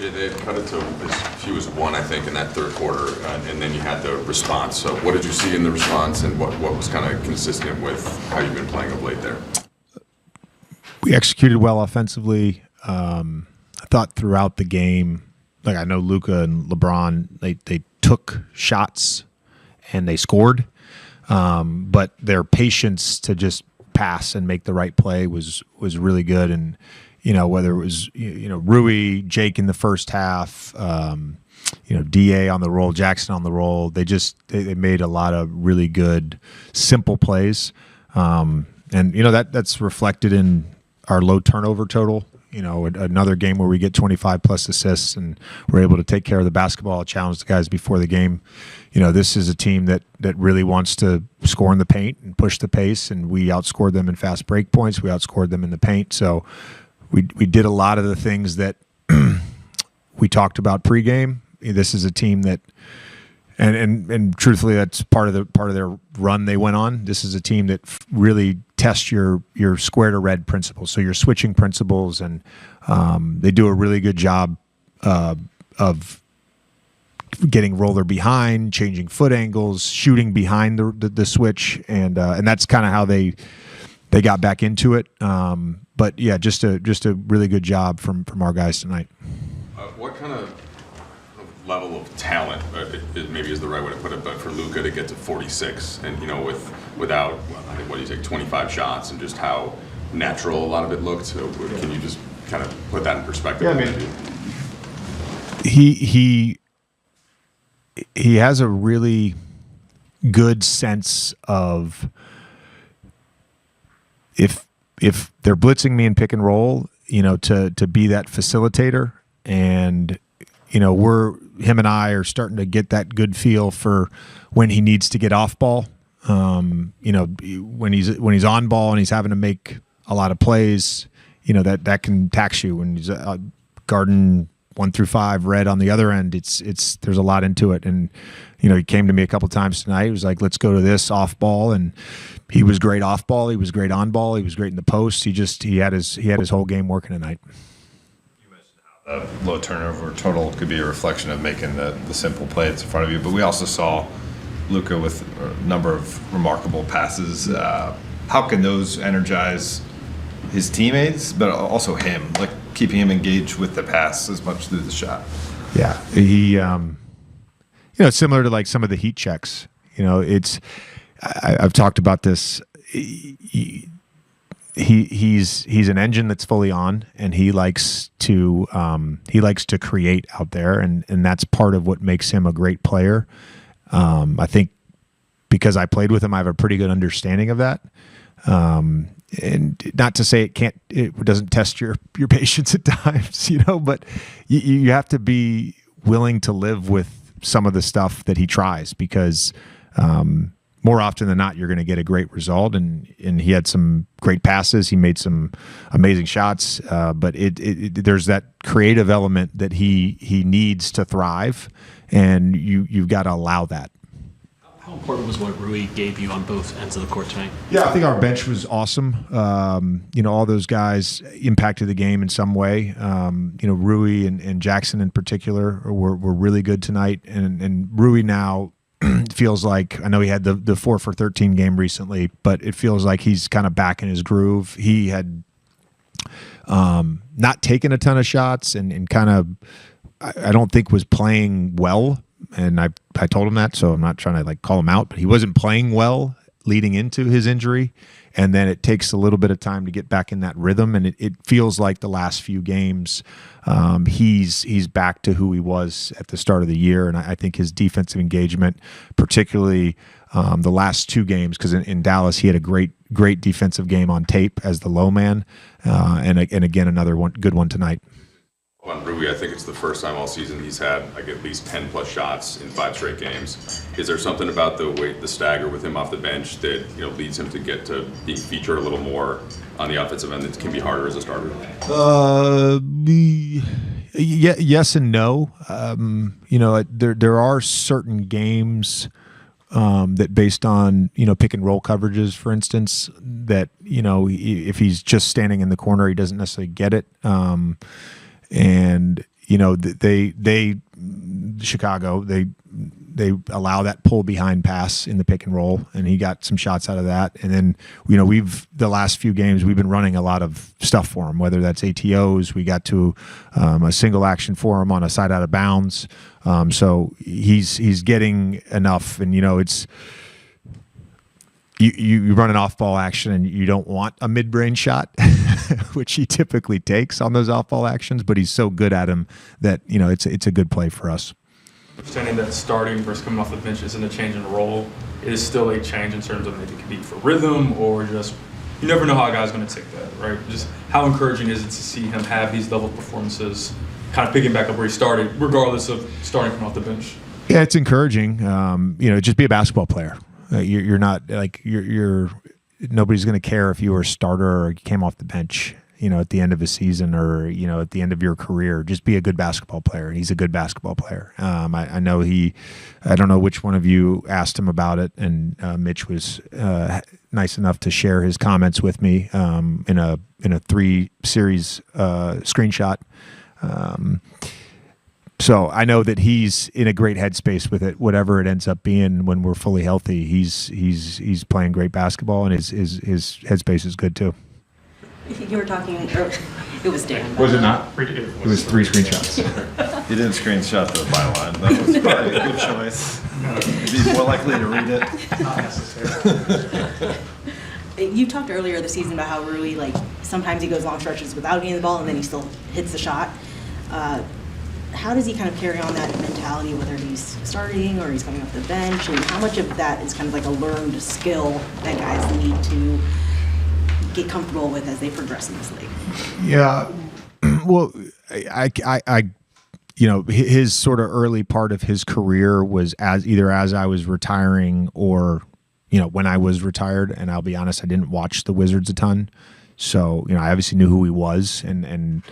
JJ, they had cut it to as few as one, I think, in that third quarter, and then you had the response. So what did you see in the response, and what was kind of consistent with how you've been playing of late there? We executed well offensively. I thought throughout the game, like I know Luka and LeBron, they took shots and they scored, but their patience to just pass and make the right play was really good. And whether it was Rui, Jake in the first half, DA on the roll, Jaxson on the roll, they made a lot of really good simple plays, and that's reflected in our low turnover total. Another game where we get 25 plus assists and we're able to take care of the basketball, challenge the guys before the game. This is a team that really wants to score in the paint and push the pace, and we outscored them in fast break points. We outscored them in the paint. So we did a lot of the things that we talked about pregame. This is a team that, and truthfully, that's part of their run they went on. This is a team that really tests your square to red principles, so your switching principles, and they do a really good job of getting roller behind, changing foot angles, shooting behind the switch, and that's kind of how they got back into it. But yeah, just a really good job from our guys tonight. What kind of level of talent, it maybe is the right way to put it, but for Luka to get to 46 and without, I think, what do you take, 25 shots, and just how natural a lot of it looked. So can you just kind of put that in perspective? Yeah, I mean, he has a really good sense of if they're blitzing me in pick and roll, to be that facilitator, and him and I are starting to get that good feel for when he needs to get off ball. When he's on ball and he's having to make a lot of plays, that can tax you. When he's guarding 1 through 5 red on the other end, there's a lot into it. And he came to me a couple times tonight. He was like, "Let's go to this off ball," and he was great off ball. He was great on ball. He was great in the post. He had his whole game working tonight. Low turnover total could be a reflection of making the simple plays in front of you, but we also saw Luka with a number of remarkable passes. How can those energize his teammates, but also him, like keeping him engaged with the pass as much through the shot? Yeah, he, it's similar to like some of the heat checks. I've talked about this. He's an engine that's fully on, and he likes to create out there, and that's part of what makes him a great player. I think because I played with him, I have a pretty good understanding of that. And not to say it doesn't test your patience at times, but you have to be willing to live with some of the stuff that he tries, because more often than not, you're going to get a great result. And he had some great passes. He made some amazing shots. But there's that creative element that he needs to thrive, and you've got to allow that. How important was what Rui gave you on both ends of the court tonight? Yeah, I think our bench was awesome. All those guys impacted the game in some way. Rui and Jaxson in particular were really good tonight. And Rui now feels like, I know he had the 4 for 13 game recently, but it feels like he's kind of back in his groove. He had not taken a ton of shots and kind of, I don't think was playing well. And I told him that, so I'm not trying to call him out, but he wasn't playing well leading into his injury. And then it takes a little bit of time to get back in that rhythm. And it feels like the last few games, he's back to who he was at the start of the year. And I think his defensive engagement, particularly the last 2 games, because in Dallas he had a great defensive game on tape as the low man, and again another good one tonight. On Rui, I think it's the first time all season he's had at least 10 plus shots in 5 straight games. Is there something about the stagger with him off the bench that leads him to get to being featured a little more on the offensive end that can be harder as a starter? Yes and no. There are certain games that, based on pick and roll coverages, for instance, that if he's just standing in the corner, he doesn't necessarily get it. And Chicago, they allow that pull behind pass in the pick and roll, and he got some shots out of that. And then, the last few games, we've been running a lot of stuff for him, whether that's ATOs. We got to a single action for him on a side out of bounds. So he's getting enough, and it's you run an off ball action and you don't want a mid range shot, which he typically takes on those off ball actions, but he's so good at them that it's a good play for us. Understanding that starting versus coming off the bench isn't a change in role, it is still a change in terms of maybe it could be for rhythm or just you never know how a guy's going to take that, right? Just how encouraging is it to see him have these level of performances, kind of picking back up where he started, regardless of starting from off the bench? Yeah, it's encouraging. Just be a basketball player. You're not like you're nobody's going to care if you were a starter or you came off the bench, at the end of a season or, at the end of your career. Just be a good basketball player. And he's a good basketball player. I know I don't know which one of you asked him about it, and Mitch was nice enough to share his comments with me in a 3-series screenshot. So I know that he's in a great headspace with it, whatever it ends up being when we're fully healthy. He's playing great basketball, and his headspace is good too. You were talking, it was Dan. Was it not? It was 3 screenshots. You didn't screenshot the byline. That was probably a good choice. You'd be more likely to read it. You talked earlier this season about how Rui, sometimes he goes long stretches without getting the ball and then he still hits the shot. How does he kind of carry on that mentality, whether he's starting or he's coming off the bench, and how much of that is kind of like a learned skill that guys need to get comfortable with as they progress in this league? Yeah, well, his sort of early part of his career was as I was retiring or, when I was retired. And I'll be honest, I didn't watch the Wizards a ton, so I obviously knew who he was, and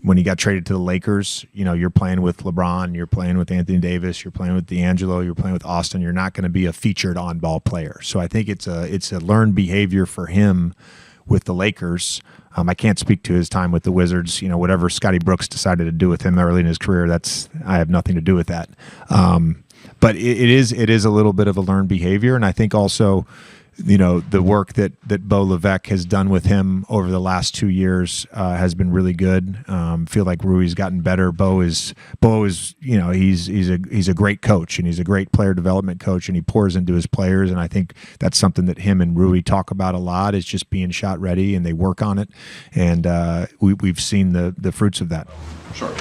when he got traded to the Lakers, you're playing with LeBron, you're playing with Anthony Davis, you're playing with D'Angelo, you're playing with Austin. You're not going to be a featured on-ball player. So I think it's a learned behavior for him with the Lakers. I can't speak to his time with the Wizards. Whatever Scotty Brooks decided to do with him early in his career, I have nothing to do with that. But it is a little bit of a learned behavior, and I think also, the work that Bo Levesque has done with him over the last 2 years has been really good. Feel like Rui's gotten better. Bo is he's a great coach, and he's a great player development coach, and he pours into his players. And I think that's something that him and Rui talk about a lot, is just being shot ready, and they work on it. And we've seen the fruits of that. Sure.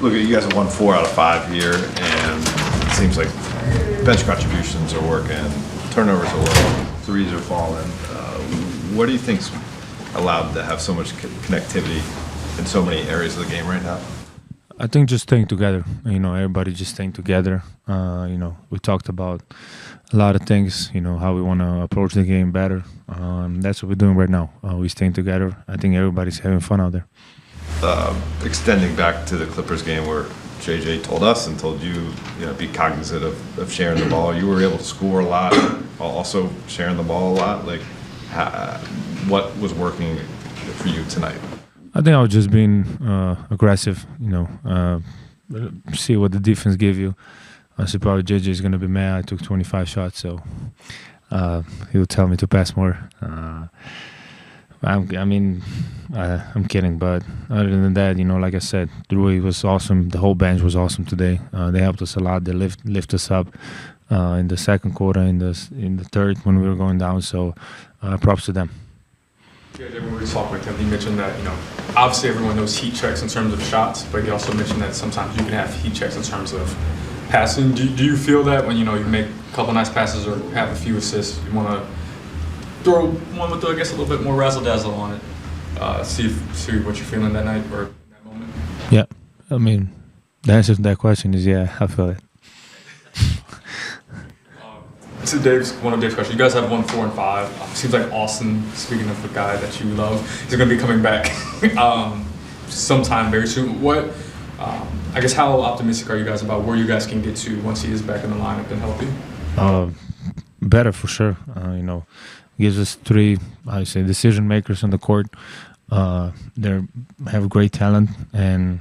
Look, you guys have won 4 out of 5 here, and it seems like bench contributions are working, turnovers are low, threes are falling. What do you think's allowed to have so much connectivity in so many areas of the game right now? I think just staying together. Everybody just staying together. We talked about a lot of things. How we want to approach the game better. That's what we're doing right now. We're staying together. I think everybody's having fun out there. Extending back to the Clippers game where JJ told us and told you, be cognizant of sharing the ball. You were able to score a lot while also sharing the ball a lot. What was working for you tonight? I think I was just being aggressive, see what the defense give you. I said probably JJ is going to be mad. I took 25 shots, so he'll tell me to pass more. I'm kidding, but other than that, like I said, Rui was awesome. The whole bench was awesome today. They helped us a lot. They lift us up in the second quarter, in the third when we were going down. So props to them. Yeah, when we were talking with him, he mentioned that obviously everyone knows heat checks in terms of shots, but he also mentioned that sometimes you can have heat checks in terms of passing. Do you feel that when you make a couple nice passes or have a few assists, you want to throw one with, I guess, a little bit more razzle dazzle on it? See what you're feeling that night or that moment. Yeah, the answer to that question is yeah, I feel it. To one of Dave's questions, you guys have won 4 and 5. Seems like Austin, speaking of the guy that you love, is going to be coming back sometime very soon. I guess, how optimistic are you guys about where you guys can get to once he is back in the lineup and healthy? Better for sure. Gives us 3, I say, decision makers on the court. They have great talent, and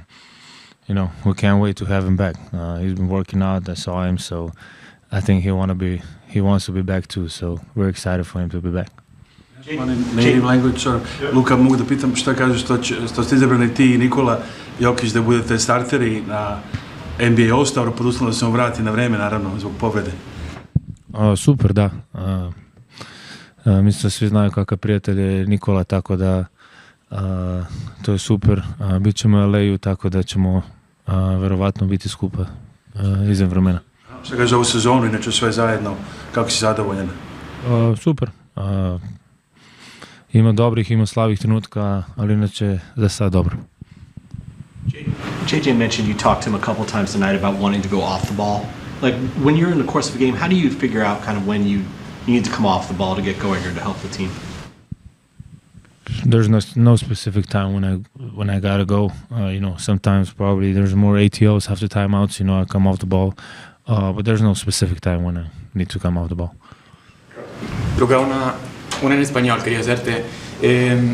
we can't wait to have him back. He's been working out. I saw him, so I think he wants to be back too. So we're excited for him to be back. Native language, so Luka, mogu da pitam šta kažeš što ste izabrani ti i Nikola Jokić da budete starteri na NBA All-Staru pod uslovom da se on vrati na vreme, naravno, zbog povrede. Super, da. Mislim da svi znaju kakav prijatelj je Nikola, tako da to je super. Bit ćemo u LA-u, tako da ćemo verovatno biti skupa izvan vremena. Šta kažeš za ovu sezonu, inače sve zajedno, kako si zadovoljan? Super. Ima dobrih, ima slabih trenutka, ali inače za sad dobro. JJ mentioned you talked to him a couple times tonight about wanting to go off the ball. Like, when you're in the course of a game, how do you figure out kind of when you need to come off the ball to get going or to help the team? There's no specific time when I gotta go. Sometimes probably there's more ATOs after timeouts. I come off the ball, but there's no specific time when I need to come off the ball. Luka, una en español, quería hacerte.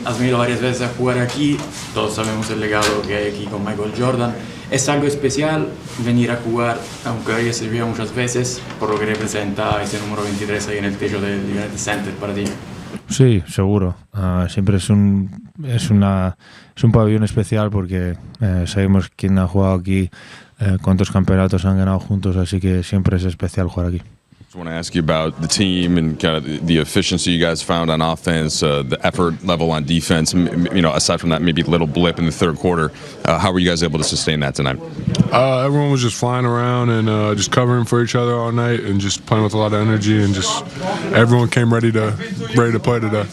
Has venido varias veces a jugar aquí, todos sabemos el legado que hay aquí con Michael Jordan. Es algo especial venir a jugar, aunque haya servido muchas veces, por lo que representa ese número 23 ahí en el techo del United Center para ti. Sí, seguro. Siempre es un pabellón especial porque sabemos quién ha jugado aquí, cuántos campeonatos han ganado juntos, así que siempre es especial jugar aquí. I want to ask you about the team and kind of the efficiency you guys found on offense, the effort level on defense. Aside from that, maybe a little blip in the third quarter. How were you guys able to sustain that tonight? Everyone was just flying around and just covering for each other all night and just playing with a lot of energy, and just everyone came ready to play today.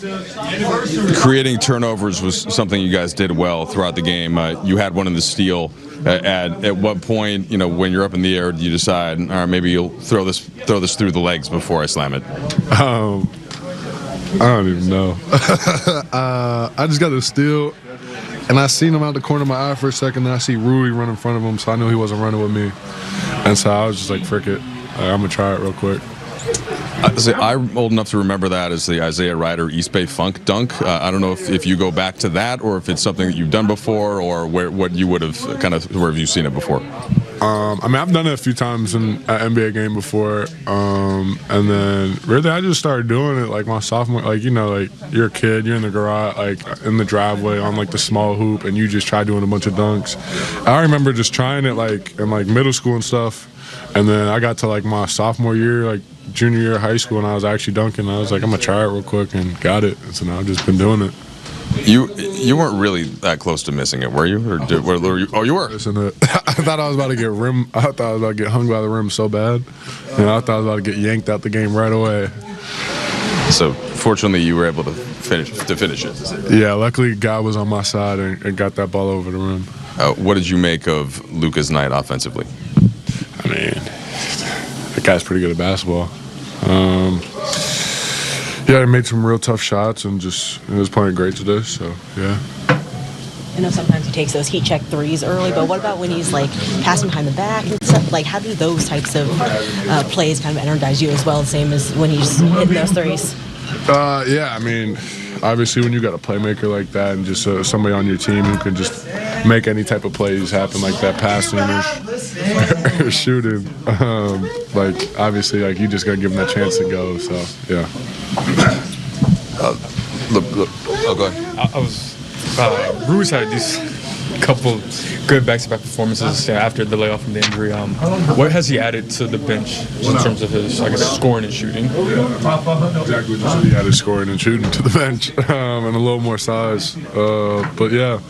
Creating turnovers was something you guys did well throughout the game. You had one in the steal. At what point, when you're up in the air, do you decide, all right, maybe you'll throw this through the legs before I slam it? I don't even know. I just got the steal, and I seen him out the corner of my eye for a second, and I see Rui run in front of him, so I knew he wasn't running with me. And so I was just like, frick it. I'm going to try it real quick. I'm old enough to remember that as the Isaiah Ryder East Bay Funk dunk. I don't know if you go back to that or if it's something that you've done before, or what you would have where have you seen it before? I've done it a few times in an NBA game before, and then really I just started doing it like my sophomore. Like you're a kid, you're in the garage, like in the driveway on like the small hoop, and you just try doing a bunch of dunks. I remember just trying it like in like middle school and stuff, and then I got to like my sophomore year, like junior year of high school, and I was actually dunking. I was like, I'm gonna try it real quick, and got it. And so now I've just been doing it. You weren't really that close to missing it, were you? Were you? Oh, you were. Missing it. I thought I was about to get I thought I was about to get hung by the rim so bad. I thought I was about to get yanked out the game right away. So fortunately, you were able to finish it. Yeah, luckily God was on my side and got that ball over the rim. What did you make of Luka's night offensively? I mean, that guy's pretty good at basketball. Yeah, he made some real tough shots and he was playing great today, so yeah. I know sometimes he takes those heat check threes early, but what about when he's like passing behind the back and stuff? Like, how do those types of plays kind of energize you as well, the same as when he's hitting those threes? Yeah, I mean, obviously when you got a playmaker like that and just somebody on your team who can just make any type of plays happen like that, passing or shooting, like obviously like you just gotta give him that chance to go. So yeah. Go ahead. Rui's had these couple good back-to-back performances after the layoff from the injury. What has he added to the bench in terms of his, scoring and shooting? Exactly, just he added scoring and shooting to the bench and a little more size. But yeah,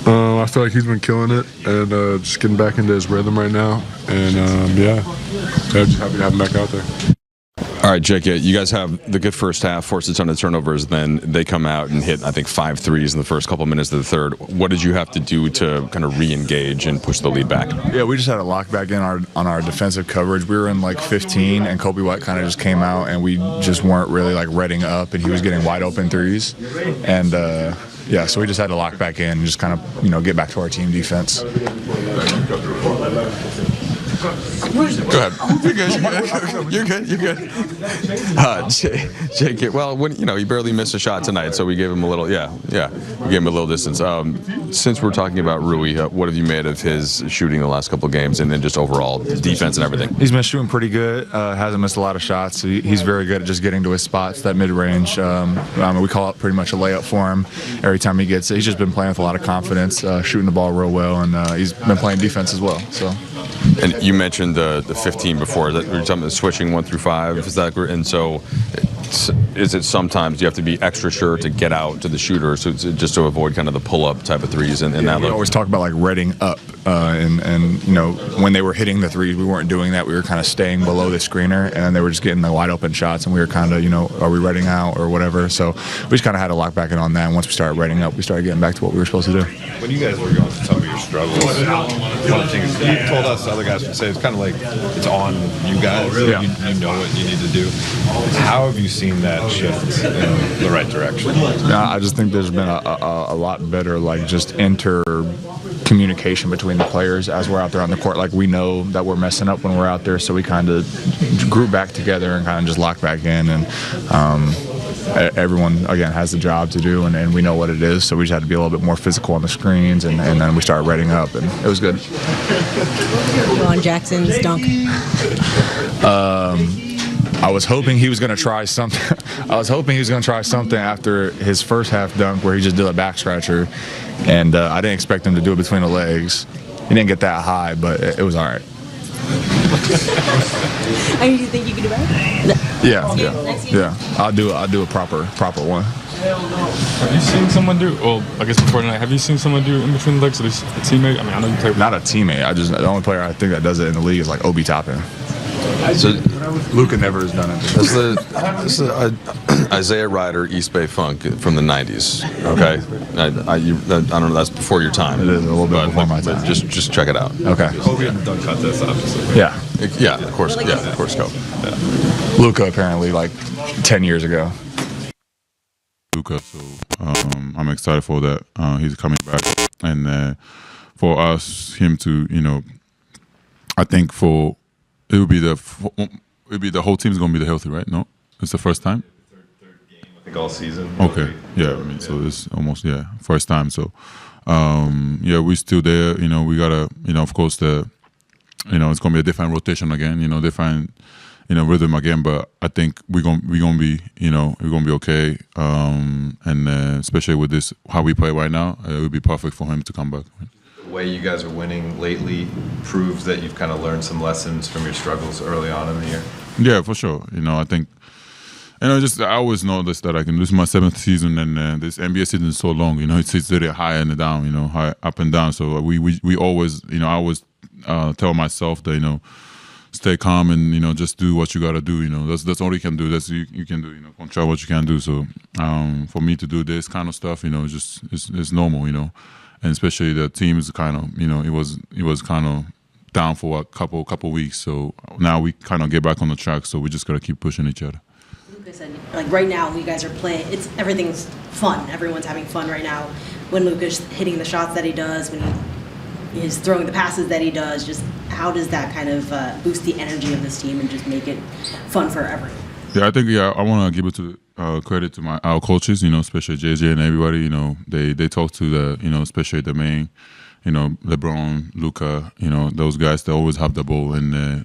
I feel like he's been killing it and just getting back into his rhythm right now. And yeah, just happy to have him back out there. All right, JK, you guys have the good first half, forced a ton of turnovers, then they come out and hit, I think, 5 threes in the first couple minutes of the third. What did you have to do to kind of re-engage and push the lead back? Yeah, we just had to lock back in on our defensive coverage. We were in like 15, and Kobe White kind of just came out, and we just weren't really like reading up, and he was getting wide open threes. And yeah, so we just had to lock back in and just kind of, get back to our team defense. Go ahead. You're good. You're good. Jake, well, he barely missed a shot tonight, so we gave him a little, we gave him a little distance. Since we're talking about Rui, what have you made of his shooting the last couple of games, and then just overall defense and everything? He's been shooting pretty good. Hasn't missed a lot of shots. He's very good at just getting to his spots, that mid-range. We call it pretty much a layup for him every time he gets it. He's just been playing with a lot of confidence, shooting the ball real well, and he's been playing defense as well. So. And you mentioned the 15 before. That you're talking about switching 1 through 5. Is that, and so is it sometimes you have to be extra sure to get out to the shooter, so it's just to avoid kind of the pull-up type of threes and that. We always talk about like reading up, and when they were hitting the threes, we weren't doing that. We were kind of staying below the screener, and then they were just getting the wide open shots, and we were kind of are we reading out or whatever. So we just kind of had to lock back in on that. And once we started reading up, we started getting back to what we were supposed to do. When you guys were going through some of your struggles, one of the things you told us, other guys would say, it's kind of like it's on you guys. Yeah. You know what you need to do. How have you seen that shift in the right direction? I just think there's been a lot better, like just communication between the players as we're out there on the court. Like we know that we're messing up when we're out there, so we kind of grew back together and kind of just locked back in. And everyone again has the job to do, and we know what it is. So we just had to be a little bit more physical on the screens, and then we started reading up, and it was good. On Jackson's dunk. I was hoping he was going to try something. After his first half dunk where he just did a back scratcher, and I didn't expect him to do it between the legs. He didn't get that high, but it was all right. Do you think you could do better? Yeah. I'll do a proper one. Have you seen someone do? Well, I guess before tonight, have you seen someone do in between the legs? At least a teammate. I mean, I know you play. Not a teammate. The only player I think that does it in the league is like Obi Toppin. So Luka never has done it. This is Isaiah Ryder, East Bay Funk from the '90s. Okay, I don't know. That's before your time. It is a little bit before my time. Just check it out. Okay. Kobe and dunk contest, obviously. Yeah. Of course. Yeah, of course, Kobe. Yeah. Luka apparently like 10 years ago. Luka, so I'm excited for that. He's coming back, and for him to, I think it would be the whole team's gonna be healthy, right? No, it's the first time. Third game, I think, all season. Okay, yeah. I mean, so it's almost first time. So we're still there. We gotta, of course it's gonna be a different rotation again. Different. Rhythm again, but I think we're gonna be okay, and especially with this how we play right now, it would be perfect for him to come back. The way you guys are winning lately proves that you've kind of learned some lessons from your struggles early on in the year. Yeah, for sure. I think, I always noticed that I can lose my 7th season, and this NBA season is so long. It's really high and down. High up and down. So we always, I always tell myself that stay calm and just do what you gotta do. That's all you can do. That's you can do. Control what you can do. So for me to do this kind of stuff, just it's normal. And especially the team is kind of it was kind of down for a couple weeks. So now we kind of get back on the track. So we just gotta keep pushing each other. Luka said, like right now, when you guys are playing, everything's fun. Everyone's having fun right now. When Luka's hitting the shots that he does, when he's throwing the passes that he does, just how does that kind of boost the energy of this team and just make it fun for everyone? Yeah, I think I want to give it to credit to our coaches, especially JJ and everybody. They talk to the especially the main, LeBron, Luka, those guys. They always have the ball, and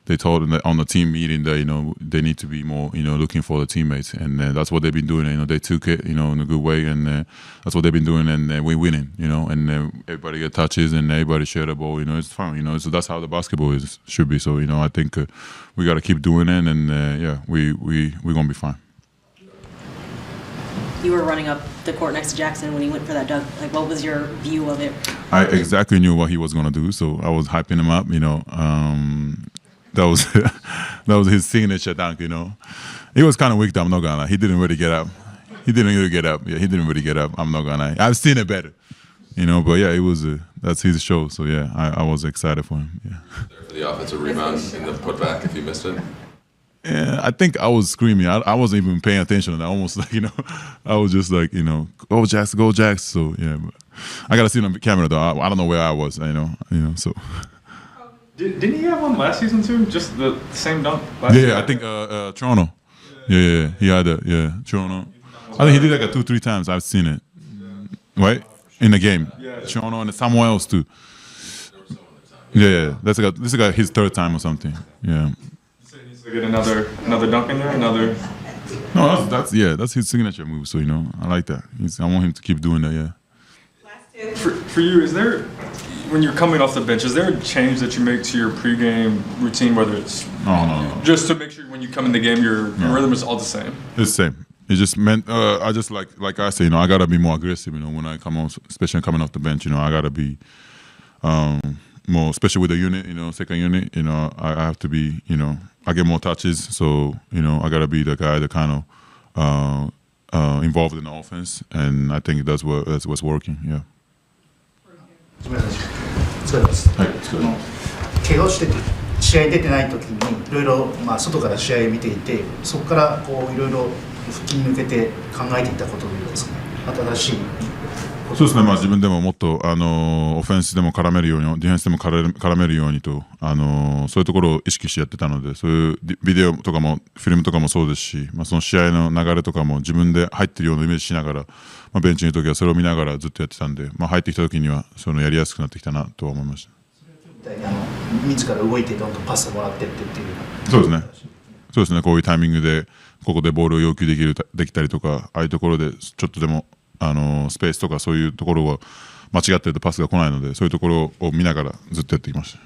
they told them that on the team meeting that they need to be more looking for the teammates, and that's what they've been doing. They took it in a good way, and that's what they've been doing, and we're winning. And everybody get touches and everybody share the ball. It's fun. So that's how the basketball should be. So I think we got to keep doing it, and we're gonna be fine. You were running up the court next to Jaxson when he went for that dunk. Like, what was your view of it? I exactly knew what he was gonna do, so I was hyping him up. That was his signature dunk. He was kind of weak. I'm not gonna lie. He didn't really get up. Yeah, he didn't really get up. I'm not gonna lie. I've seen it better. But yeah, it was that's his show. So yeah, I was excited for him. Yeah. For the offensive rebound and the putback, if you missed it. Yeah, I think I was screaming. I wasn't even paying attention. I almost I was just like go Jax, go Jax. So yeah, but I gotta see it on camera though. I don't know where I was. So. Didn't he have one last season too? Just the same dunk? Yeah, I think Toronto. Yeah, he had it. Yeah, Toronto. I think he did like 2-3 times. I've seen it. Right? In the game. Toronto and somewhere else too. Yeah, this is like his third time or something. Yeah. So he needs to get another dunk in there, another. No, that's his signature move. So I like that. I want him to keep doing that. Yeah. For you, is there, when you're coming off the bench, is there a change that you make to your pregame routine, whether it's No. just to make sure when you come in the game your rhythm is all the same? It's the same. It just meant I just like I say, I gotta be more aggressive. When I come off, especially coming off the bench, I gotta be more, especially with the unit, second unit. I have to be, I get more touches, so I gotta be the guy that kind of involved in the offense, and I think that's what's working. Yeah. そうです。怪我をして試合に出てない時にいろいろ外から試合を見ていて、そこからいろいろ復帰に向けて考えていったことですね。新しい。そうですね。自分でももっとオフェンスでも絡めるように、ディフェンスでも絡めるようにとそういうところを意識してやってたので、そういうビデオとかもフィルムとかもそうですし、その試合の流れとかも自分で入ってるようなイメージしながら、ベンチにいる時はそれを見ながらずっとやってたんで、入ってきた時にはやりやすくなってきたなとは思いました。自ら動いてどんどんパスをもらってっていう。そうですね。こういうタイミングでここでボールを要求できたりとか、ああいうところでちょっとでもスペースとかそういうところは間違ってるとパスが来ないので、そういうところを見ながらずっとやってきました。